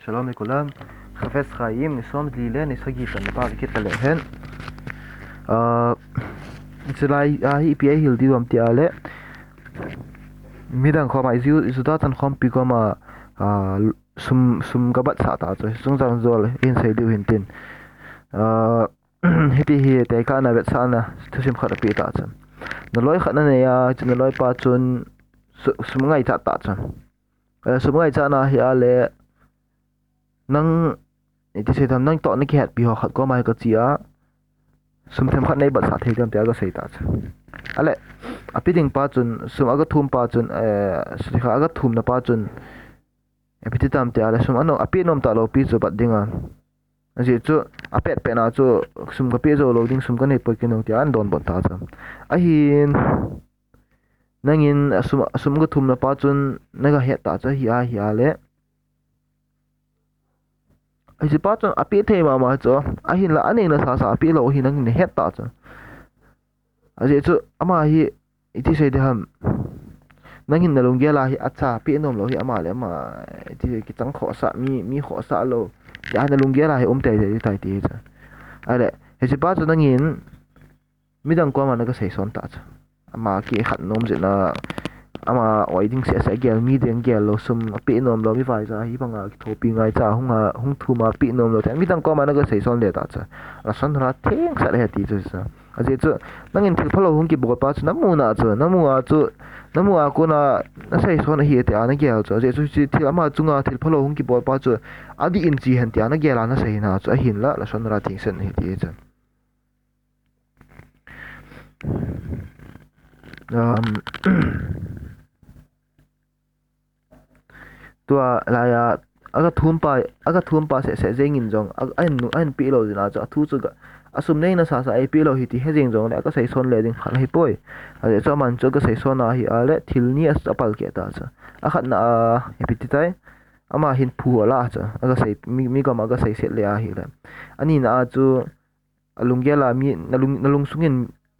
שלום לכולם, חפץ חיים, ניסום דלילה, ניסגי תנפה וכת הלהן. Selai EPA hildi wam ti ale midang khoma isu da tan khom pi koma sum gabat sa ta cho sung jang zol in sei liu hin tin hipi hi te ka na vet sa na thusim khara pi ta chan na loi khana ne ya chin loi pa chun sum ngai ta ta chan sum ngai cha na hi ale nang ti se tham nang to na ki hat pi ho khat ko mai ka chia sum them khat nei bat sa thei dam tia ga sei ta cha ale api ding pa chun sum aga thum pa chun sri kha aga thum na pa chun api ti tam tia ale sum ano api nom ta lo pi chu bat dinga aji chu apet pe na chu sum ka pi zo lo ding sum ka nei pa ki no tia an don bon ta cha a hin nangin sum ga thum na pa chun naga het ta cha hi a le ai si pa chun api the ma cho a hin la ane na sa api lo hi nang ne het ta cha aje chu ama hi iti sei de ham nangin na lung gela hi acha pi nom lo hi ama le ma iti ki tang kho sa mi kho sa lo ya na lung gela hi te de tai ti cha ale he si pa chu nangin midang ko ma na ka sei son ta cha ama ki khat nom je na ama oiding se sa gel mi deng gel lo sum pi nom lo mi vai cha hi banga thopi ngai cha hung thu ma pi nom lo ta mi dang ko ma na ka sei son le ta cha la san ra theng sa le ti chu sa aje chu nangin thil phalo hung ki bo pa chu namu a ko na sei son hi te ana gel chu aje chu thil ama chunga thil phalo hung ki bo pa chu adi in chi han ti ana gel ana sei na chu a hin la san ra thing sen hi ti cha tua la ya aga thum pa se jeng in jong an pi lo dina cha thu chu ga asum nei na sa ai pi lo hi ti he jeng jong le ka sei son le ding khal hi poi ade cha man chu ka sei son a hi ale thil ni as apal ke ta cha a khat na he pi ti tai ama hin phu la cha aga sei mi ga ma ga sei set le a hi le ani na chu alunggela mi nalung sungin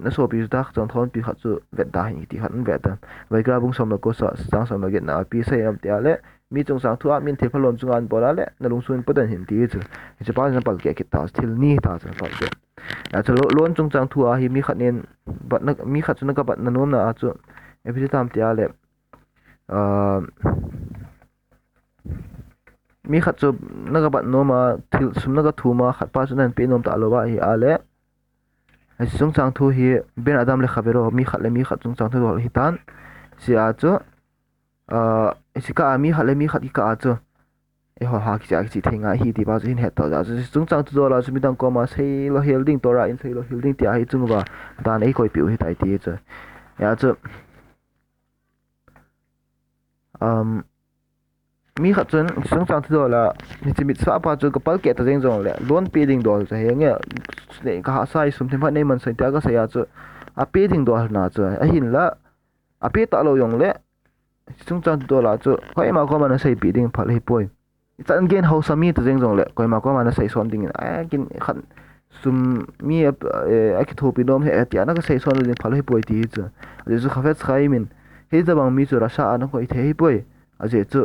na so pi ta chang thon pi khat chu vet da hi ti khat vet da vai gra bung som la ko sa chang som la get na pi sei am ti ale mi chung sang thu a min the phalon chung an bola le na lung sun padan hin ti chu che pa na pal ke ki ta thil ni ta cha pal ke ya chu lon chung chang thu a hi mi khat nen bat na mi khat chu na ka bat na nom na a chu e bi tam ti ale mi khat chu na ka bat no ma thil sum na ka thu ma khat pa chu nan pe nom ta lo wa hi ale ai chung chang thu hi ben adam le khavero mi khat chung chang thu hi tan si a chu isika mi hale mi khat ka chu e ho ha ki thenga hi ti ba hin het to ja chung chang tu la chu mi dang ko ma sei lo helding tora in sei lo helding ti a hi chung ba dan ei koi piu hi tai ti chu ya chu mi khat chung chang tu la ni chi mit sa pa chu ka pal ke ta jeng jong le lon pe ding dol cha he nge ne ka ha sai sum them pha nei man sai ta ka sa ya chu a pe ding dol na chu a hin la a pe ta lo yong le chung chang tu la chu khoi ma ko ma na sei pi ding phal hi poi chan gen ho sami ta jeng jong le koi ma ko ma na sei son ding a kin khat sum mi a ki thopi dom he ti ana ka sei son ding phal hi poi ti chu a ju khafet khai min he da bang mi chu ra sha ana koi the hi poi a je chu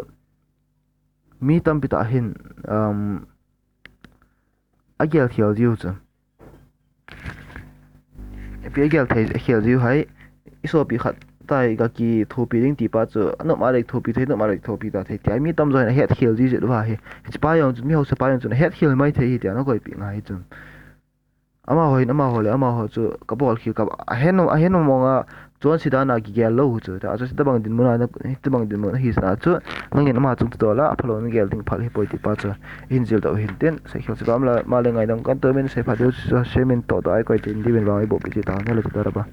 mi tam pi ta hin a gel khial jiu chu e pi gel thei khial jiu hai iso pi khat tai ga ki thopi ring ti pa chu ano ma rek thopi thei no ma rek thopi ta thei ti mi tam join het khial ji je wa he pa yong mi ho se pa yong chu het khial mai thei ti ano koi pi ngai chu ama ho chu ka bol khi ka a hen no mo nga chon sida na gi gel lo chu ta chu ta bang din mo na ta bang din mo na hi sa chu nang in ma chu to la phalo ni gel ding phal hi poi ti pa chu in jil do hin ten se khil chu dam la ma le ngai dang kan to men se pha de chu se men to dai koi tin di ben wa bo pi ti ta ne le ta ra ba